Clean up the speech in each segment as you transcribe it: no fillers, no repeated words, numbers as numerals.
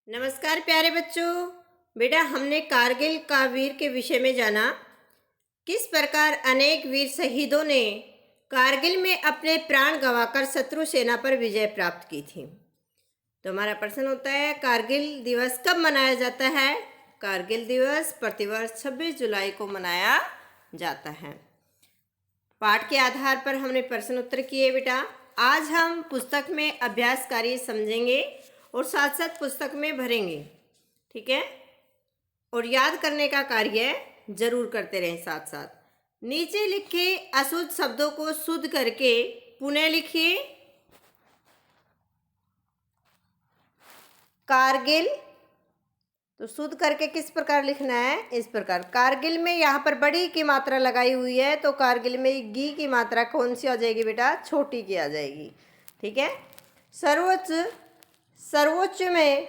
नमस्कार प्यारे बच्चों। बेटा, हमने कारगिल का वीर के विषय में जाना। किस प्रकार अनेक वीर शहीदों ने कारगिल में अपने प्राण गंवाकर शत्रु सेना पर विजय प्राप्त की थी। तो हमारा प्रश्न होता है, कारगिल दिवस कब मनाया जाता है? कारगिल दिवस प्रतिवर्ष 26 जुलाई को मनाया जाता है। पाठ के आधार पर हमने प्रश्न उत्तर किए। बेटा, आज हम पुस्तक में अभ्यास कार्य समझेंगे और साथ साथ पुस्तक में भरेंगे, ठीक है? और याद करने का कार्य जरूर करते रहें साथ साथ। नीचे लिखे अशुद्ध शब्दों को शुद्ध करके पुनः लिखिए। कारगिल, तो शुद्ध करके किस प्रकार लिखना है? इस प्रकार। कारगिल में यहाँ पर बड़ी की मात्रा लगाई हुई है, तो कारगिल में गी की मात्रा कौन सी आ जाएगी बेटा? छोटी की आ जाएगी, ठीक है? सर्वोच्च में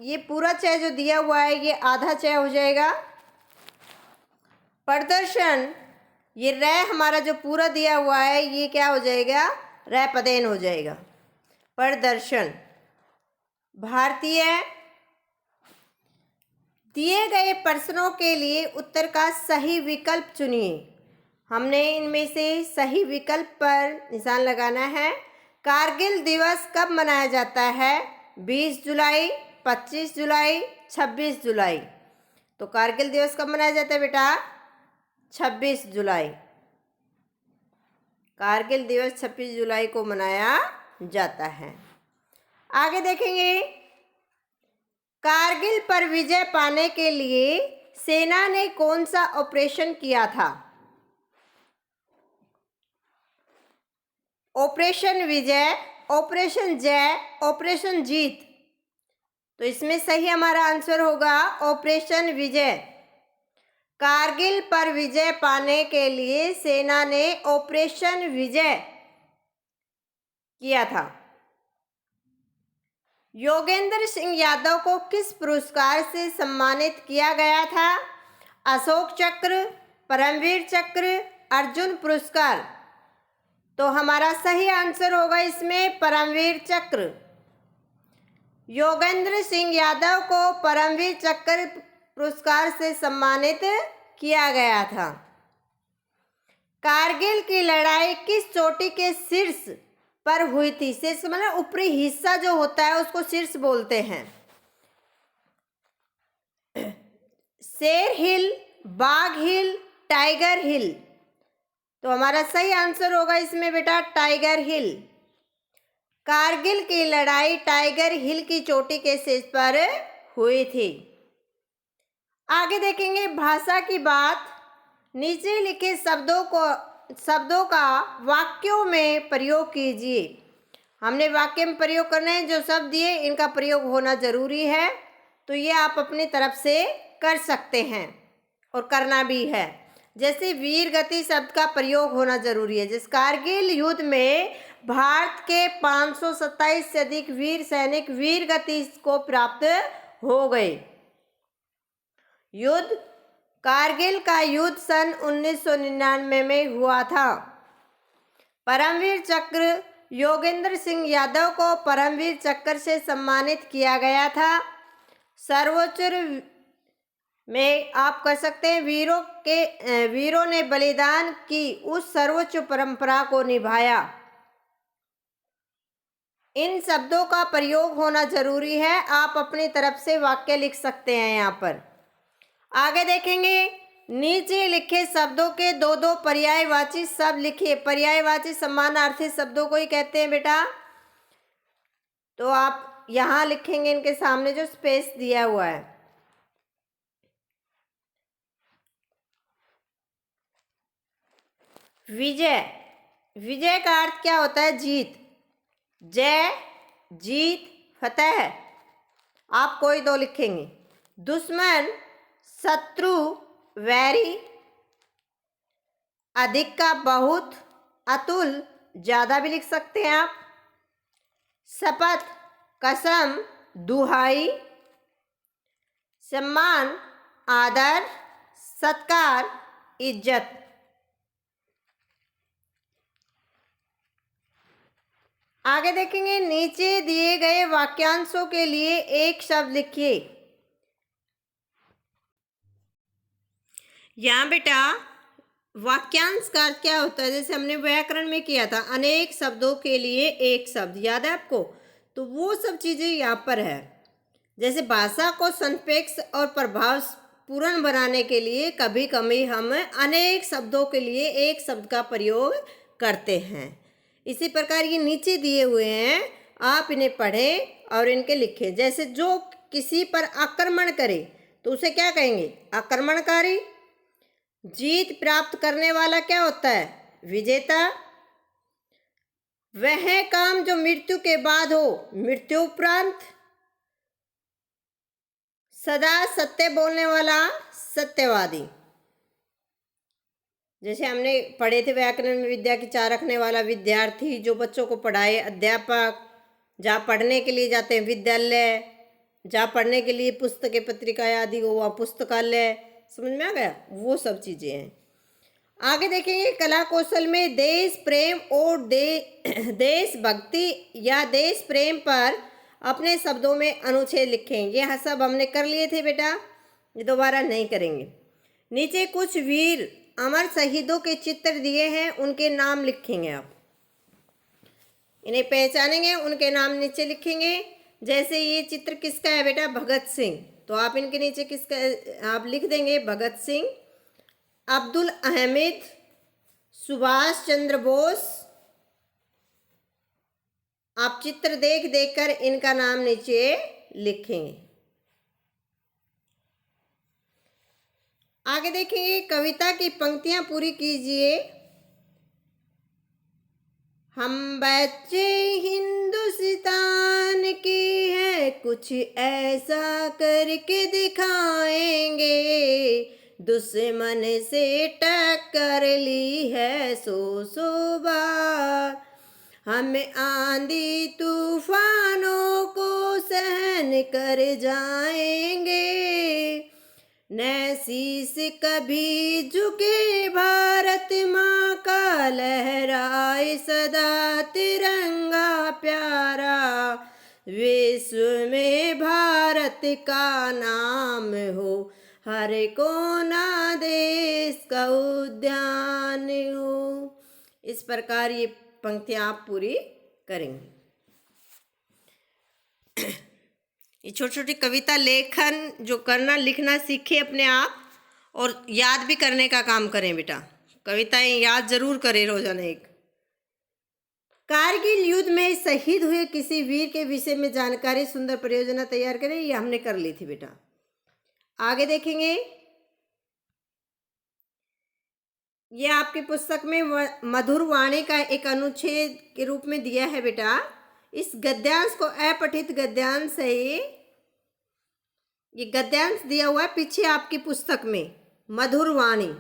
ये पूरा चय जो दिया हुआ है ये आधा चय हो जाएगा। प्रदर्शन, ये रै हमारा जो पूरा दिया हुआ है ये क्या हो जाएगा? रै पदेन हो जाएगा। प्रदर्शन। भारतीय, दिए गए प्रश्नों के लिए उत्तर का सही विकल्प चुनिए। हमने इनमें से सही विकल्प पर निशान लगाना है। कारगिल दिवस कब मनाया जाता है? 20 जुलाई, 25 जुलाई, 26 जुलाई। तो कारगिल दिवस कब मनाया जाता है बेटा? 26 जुलाई। कारगिल दिवस 26 जुलाई को मनाया जाता है। आगे देखेंगे, कारगिल पर विजय पाने के लिए सेना ने कौन सा ऑपरेशन किया था? ऑपरेशन विजय, ऑपरेशन जय, ऑपरेशन जीत। तो इसमें सही हमारा आंसर होगा ऑपरेशन विजय। कारगिल पर विजय पाने के लिए सेना ने ऑपरेशन विजय किया था। योगेंद्र सिंह यादव को किस पुरस्कार से सम्मानित किया गया था? अशोक चक्र, परमवीर चक्र, अर्जुन पुरस्कार। तो हमारा सही आंसर होगा इसमें परमवीर चक्र। योगेंद्र सिंह यादव को परमवीर चक्र पुरस्कार से सम्मानित किया गया था। कारगिल की लड़ाई किस चोटी के शीर्ष पर हुई थी? शीर्ष मतलब ऊपरी हिस्सा जो होता है उसको शीर्ष बोलते हैं। शेर हिल, बाघ हिल, टाइगर हिल। तो हमारा सही आंसर होगा इसमें बेटा टाइगर हिल। कारगिल की लड़ाई टाइगर हिल की चोटी के शीर्ष पर हुई थी। आगे देखेंगे, भाषा की बात। नीचे लिखे शब्दों का वाक्यों में प्रयोग कीजिए। हमने वाक्य में प्रयोग करना है। जो शब्द दिए इनका प्रयोग होना जरूरी है, तो ये आप अपनी तरफ से कर सकते हैं और करना भी है। जैसे वीर गति शब्द का प्रयोग होना जरूरी है। जिस कारगिल युद्ध में भारत के 527 से अधिक वीर सैनिक वीर गति को प्राप्त हो गए। युद्ध, कारगिल का युद्ध सन 1999 में हुआ था। परमवीर चक्र, योगेंद्र सिंह यादव को परमवीर चक्र से सम्मानित किया गया था। सर्वोच्च में आप कर सकते हैं वीरों ने बलिदान की उस सर्वोच्च परंपरा को निभाया। इन शब्दों का प्रयोग होना जरूरी है। आप अपनी तरफ से वाक्य लिख सकते हैं यहाँ पर। आगे देखेंगे, नीचे लिखे शब्दों के दो दो पर्यायवाची शब्द लिखिए। पर्यायवाची समानार्थी शब्दों को ही कहते हैं बेटा। तो आप यहां लिखेंगे इनके सामने जो स्पेस दिया हुआ है। विजय, विजय का अर्थ क्या होता है? जीत। जय, जीत, फतेह। आप कोई दो लिखेंगे। दुश्मन, शत्रु, वैरी। अधिक का बहुत, अतुल, ज्यादा भी लिख सकते हैं आप। शपथ, कसम, दुहाई। सम्मान, आदर, सत्कार, इज्जत। आगे देखेंगे, नीचे दिए गए वाक्यांशों के लिए एक शब्द लिखिए। यहाँ बेटा वाक्यांश का अर्थ क्या होता है, जैसे हमने व्याकरण में किया था, अनेक शब्दों के लिए एक शब्द, याद है आपको? तो वो सब चीजें यहाँ पर है। जैसे भाषा को संक्षेप और प्रभावपूर्ण बनाने के लिए कभी कभी हम अनेक शब्दों के लिए एक शब्द का प्रयोग करते हैं। इसी प्रकार ये नीचे दिए हुए हैं, आप इन्हें पढ़ें और इनके लिखें। जैसे जो किसी पर आक्रमण करे तो उसे क्या कहेंगे? आक्रमणकारी। जीत प्राप्त करने वाला क्या होता है? विजेता। वह काम जो मृत्यु के बाद हो, मृत्यु उपरांत। सदा सत्य बोलने वाला, सत्यवादी। जैसे हमने पढ़े थे व्याकरण में, विद्या की चाह रखने वाला, विद्यार्थी जो बच्चों को पढ़ाए, अध्यापक जहाँ पढ़ने के लिए जाते हैं, विद्यालय जहाँ पढ़ने के लिए पुस्तकें पत्रिकाएं आदि हो, वहाँ पुस्तकालय। समझ में आ गया? वो सब चीजें हैं। आगे देखेंगे, कला कौशल में देश प्रेम और देशभक्ति या देश प्रेम पर अपने शब्दों में अनुच्छेद लिखें। यह सब हमने कर लिए थे बेटा, ये दोबारा नहीं करेंगे। नीचे कुछ वीर अमर शहीदों के चित्र दिए हैं, उनके नाम लिखेंगे आप। इन्हें पहचानेंगे, उनके नाम नीचे लिखेंगे। जैसे ये चित्र किसका है बेटा? भगत सिंह। तो आप इनके नीचे किसका आप लिख देंगे? भगत सिंह, अब्दुल अहमद, सुभाष चंद्र बोस। आप चित्र देख देख कर इनका नाम नीचे लिखेंगे। आगे देखेंगे, कविता की पंक्तियां पूरी कीजिए। हम बच्चे हिंदुस्तान की है, कुछ ऐसा करके दिखाएंगे। दुश्मन से टक्कर ली है सौ बार, हम आंधी तूफानों को सहन कर जाएंगे। न शीस कभी झुके भारत माँ का, लहराए सदा तिरंगा प्यारा। विश्व में भारत का नाम हो, हर कोना देश का उद्यान हो। इस प्रकार ये पंक्तियां आप पूरी करेंगे। ये छोटी छोटी कविता लेखन जो करना, लिखना सीखे अपने आप, और याद भी करने का काम करें बेटा। कविताएं याद जरूर करें रोजाना एक। कारगिल युद्ध में शहीद हुए किसी वीर के विषय में जानकारी, सुंदर परियोजना तैयार करें। ये हमने कर ली थी बेटा। आगे देखेंगे, ये आपकी पुस्तक में मधुर वाणी का एक अनुच्छेद के रूप में दिया है बेटा। इस गद्यांश को अपठित गद्यांश है। ये गद्यांश दिया हुआ है पीछे आपकी पुस्तक में, मधुर वाणी।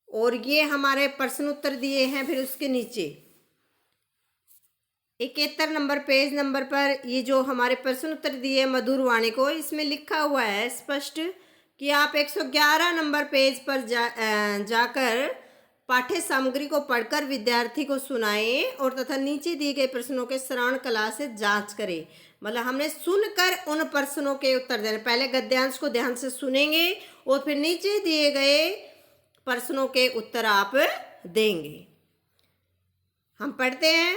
और ये हमारे प्रश्न उत्तर दिए हैं फिर उसके नीचे 71 नंबर पेज नंबर पर ये जो हमारे प्रश्न उत्तर दिए मधुर वाणी को, इसमें लिखा हुआ है स्पष्ट कि आप 111 नंबर पेज पर जाकर पाठ्य सामग्री को पढ़कर विद्यार्थी को सुनाएं और तथा नीचे दिए गए प्रश्नों के श्रवण कला से जांच करें। मतलब हमने सुनकर उन प्रश्नों के उत्तर देने, पहले गद्यांश को ध्यान से सुनेंगे और फिर नीचे दिए गए प्रश्नों के उत्तर आप देंगे। हम पढ़ते हैं,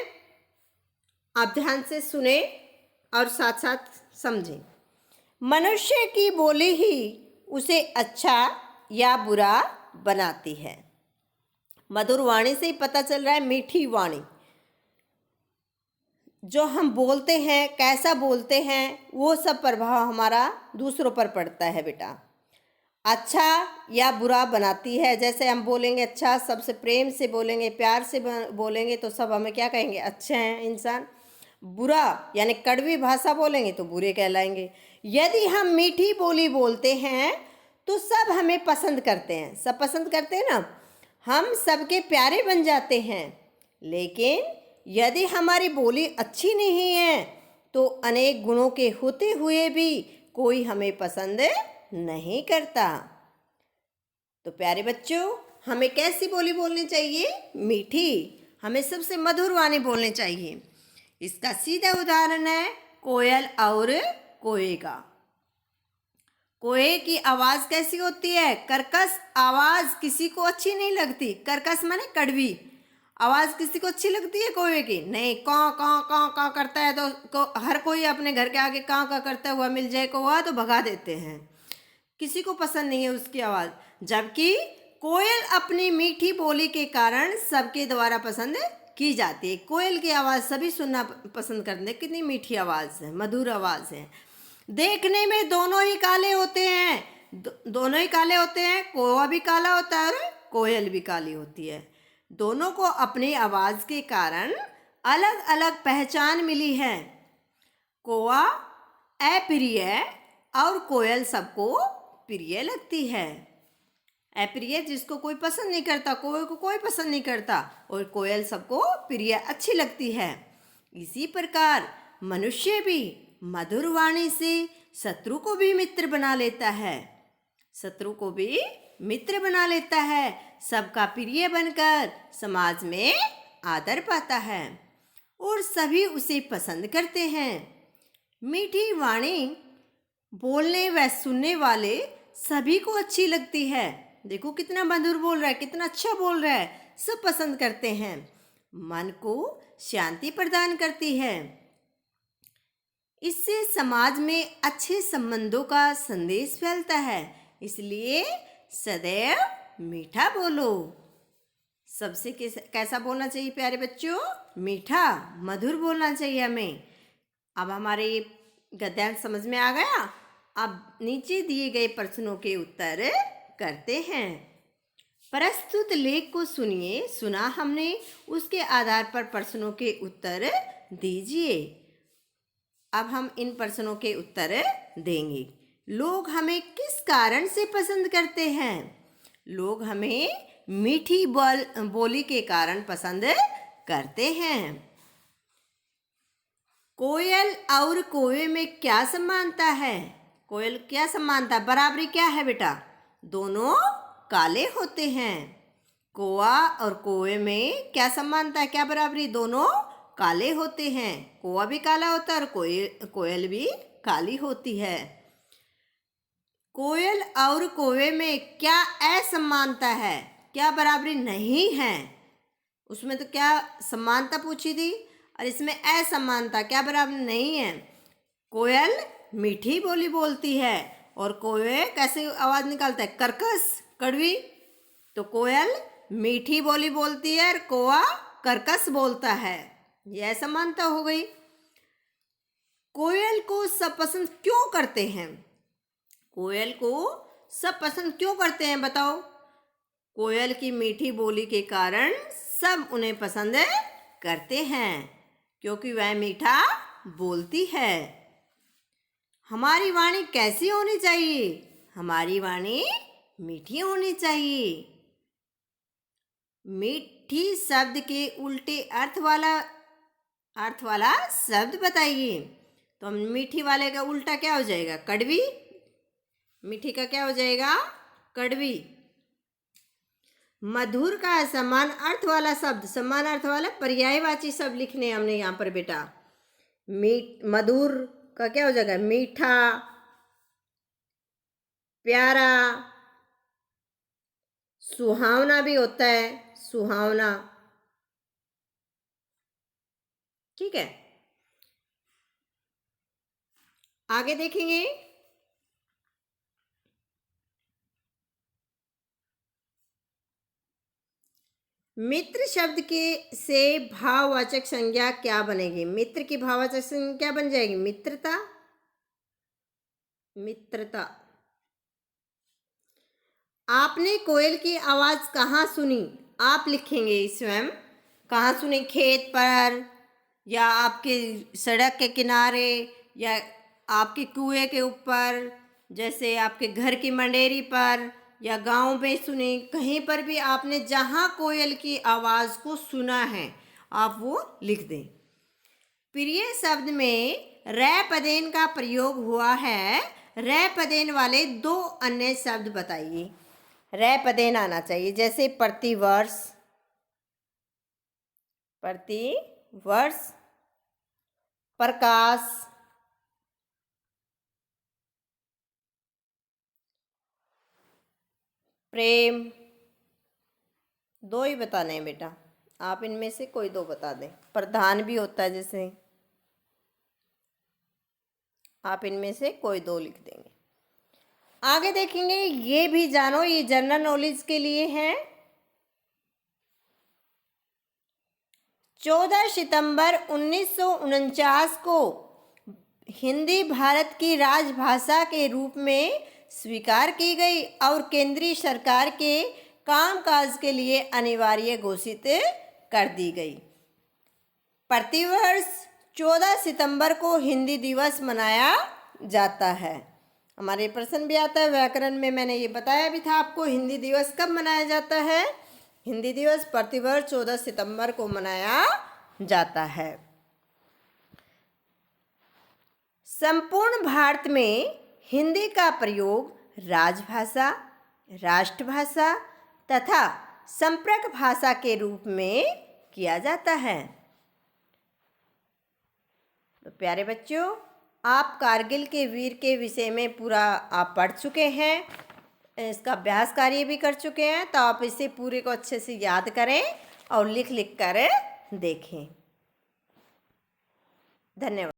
आप ध्यान से सुने और साथ साथ समझें। मनुष्य की बोली ही उसे अच्छा या बुरा बनाती है। मधुर वाणी से ही पता चल रहा है, मीठी वाणी। जो हम बोलते हैं, कैसा बोलते हैं, वो सब प्रभाव हमारा दूसरों पर पड़ता है बेटा। अच्छा या बुरा बनाती है। जैसे हम बोलेंगे अच्छा, सबसे प्रेम से बोलेंगे, प्यार से बोलेंगे तो सब हमें क्या कहेंगे? अच्छे हैं इंसान। बुरा यानी कड़वी भाषा बोलेंगे तो बुरे कहलाएंगे। यदि हम मीठी बोली बोलते हैं तो सब हमें पसंद करते हैं। सब पसंद करते हैं ना, हम सबके प्यारे बन जाते हैं। लेकिन यदि हमारी बोली अच्छी नहीं है तो अनेक गुणों के होते हुए भी कोई हमें पसंद नहीं करता। तो प्यारे बच्चों, हमें कैसी बोली बोलनी चाहिए? मीठी। हमें सबसे मधुर वाणी बोलनी चाहिए। इसका सीधा उदाहरण है कोयल और कोए का। कोए की आवाज़ कैसी होती है? कर्कश आवाज़ किसी को अच्छी नहीं लगती। कर्कश माने कड़वी आवाज़ किसी को अच्छी लगती है कोए की? नहीं। काँ काँ काँ काँ करता है तो हर कोई अपने घर के आगे काँ काँ करता हुआ मिल जाए कौवा तो भगा देते हैं, किसी को पसंद नहीं है उसकी आवाज़। जबकि कोयल अपनी मीठी बोली के कारण सबके द्वारा पसंद की जाती है। कोयल की आवाज़ सभी सुनना पसंद करते हैं, कितनी मीठी आवाज़ है, मधुर आवाज़ है। देखने में दोनों ही काले होते हैं, दोनों ही काले होते हैं, कौवा भी काला होता है और कोयल भी काली होती है। दोनों को अपनी आवाज़ के कारण अलग अलग पहचान मिली है। कौवा अप्रिय और कोयल सबको प्रिय लगती है। अप्रिय जिसको कोई पसंद नहीं करता, कौवे को कोई पसंद नहीं करता, और कोयल सबको प्रिय अच्छी लगती है। इसी प्रकार मनुष्य भी मधुर वाणी से शत्रु को भी मित्र बना लेता है, शत्रु को भी मित्र बना लेता है, सबका प्रिय बनकर समाज में आदर पाता है और सभी उसे पसंद करते हैं। मीठी वाणी बोलने व सुनने वाले सभी को अच्छी लगती है। देखो कितना मधुर बोल रहा है, कितना अच्छा बोल रहा है, सब पसंद करते हैं। मन को शांति प्रदान करती है। इससे समाज में अच्छे संबंधों का संदेश फैलता है। इसलिए सदैव मीठा बोलो। सबसे कैसा बोलना चाहिए प्यारे बच्चों? मीठा, मधुर बोलना चाहिए हमें। अब हमारे ये गद्यांश समझ में आ गया। अब नीचे दिए गए प्रश्नों के उत्तर करते हैं। प्रस्तुत लेख को सुनिए, सुना हमने, उसके आधार पर प्रश्नों के उत्तर दीजिए। अब हम इन प्रश्नों के उत्तर देंगे। लोग हमें किस कारण से पसंद करते हैं? लोग हमें मीठी बोली के कारण पसंद करते हैं। कोयल और कौवे में क्या समानता है? कोयल क्या समानता, बराबरी क्या है बेटा? दोनों काले होते हैं। कौवा और कौवे में क्या समानता है, क्या बराबरी? दोनों काले होते हैं। कौवा भी काला होता है और कोयल भी काली होती है। कोयल और कौवे में क्या असमानता है, क्या बराबरी नहीं है? उसमें तो क्या समानता पूछी थी और इसमें असमानता, क्या बराबरी नहीं है? कोयल मीठी बोली बोलती है और कौवे कैसे आवाज़ निकालता है? कर्कश, कड़वी। तो कोयल मीठी बोली बोलती है और कौवा कर्कश बोलता है। यह समानता हो गई। कोयल को सब पसंद क्यों करते हैं? कोयल को सब पसंद क्यों करते हैं बताओ? कोयल की मीठी बोली के कारण सब उन्हें पसंद करते हैं, क्योंकि वह मीठा बोलती है। हमारी वाणी कैसी होनी चाहिए? हमारी वाणी मीठी होनी चाहिए। मीठी शब्द के उल्टे अर्थ वाला शब्द बताइए। तो मीठी वाले का उल्टा क्या हो जाएगा? कड़वी। मीठी का क्या हो जाएगा? कड़वी। मधुर का समान अर्थ वाला शब्द, समान अर्थ वाला पर्यायवाची शब्द लिखने हमने यहाँ पर बेटा। मधुर का क्या हो जाएगा? मीठा, प्यारा, सुहावना भी होता है, सुहावना। ठीक है, आगे देखेंगे। मित्र शब्द के से भाववाचक संज्ञा क्या बनेगी? मित्र की भाववाचक संज्ञा क्या बन जाएगी? मित्रता, मित्रता। आपने कोयल की आवाज़ कहाँ सुनी? आप लिखेंगे स्वयं। कहाँ सुनी? खेत पर, या आपके सड़क के किनारे, या आपके कुएं के ऊपर, जैसे आपके घर की मंडेरी पर, या गांव में सुनी, कहीं पर भी आपने जहाँ कोयल की आवाज़ को सुना है आप वो लिख दें। प्रिय शब्द में रै पदेन का प्रयोग हुआ है। रै पदेन वाले दो अन्य शब्द बताइए। रै पदेन आना चाहिए, जैसे प्रतिवर्ष, प्रतिवर्ष, प्रकाश, प्रेम। दो ही बताने हैं बेटा, आप इनमें से कोई दो बता दें। प्रधान भी होता है जैसे, आप इनमें से कोई दो लिख देंगे। आगे देखेंगे, ये भी जानो, ये जनरल नॉलेज के लिए है। 14 सितंबर 1949 को हिंदी भारत की राजभाषा के रूप में स्वीकार की गई और केंद्रीय सरकार के कामकाज के लिए अनिवार्य घोषित कर दी गई। प्रतिवर्ष 14 सितंबर को हिंदी दिवस मनाया जाता है। हमारे प्रश्न भी आता है व्याकरण में, मैंने ये बताया भी था आपको, हिंदी दिवस कब मनाया जाता है। हिंदी दिवस प्रतिवर्ष 14 सितंबर को मनाया जाता है। संपूर्ण भारत में हिंदी का प्रयोग राजभाषा, राष्ट्रभाषा तथा संपर्क भाषा के रूप में किया जाता है। तो प्यारे बच्चों, आप कारगिल के वीर के विषय में पूरा आप पढ़ चुके हैं, इसका अभ्यास कार्य भी कर चुके हैं। तो आप इसे पूरे को अच्छे से याद करें और लिख लिख कर देखें। धन्यवाद।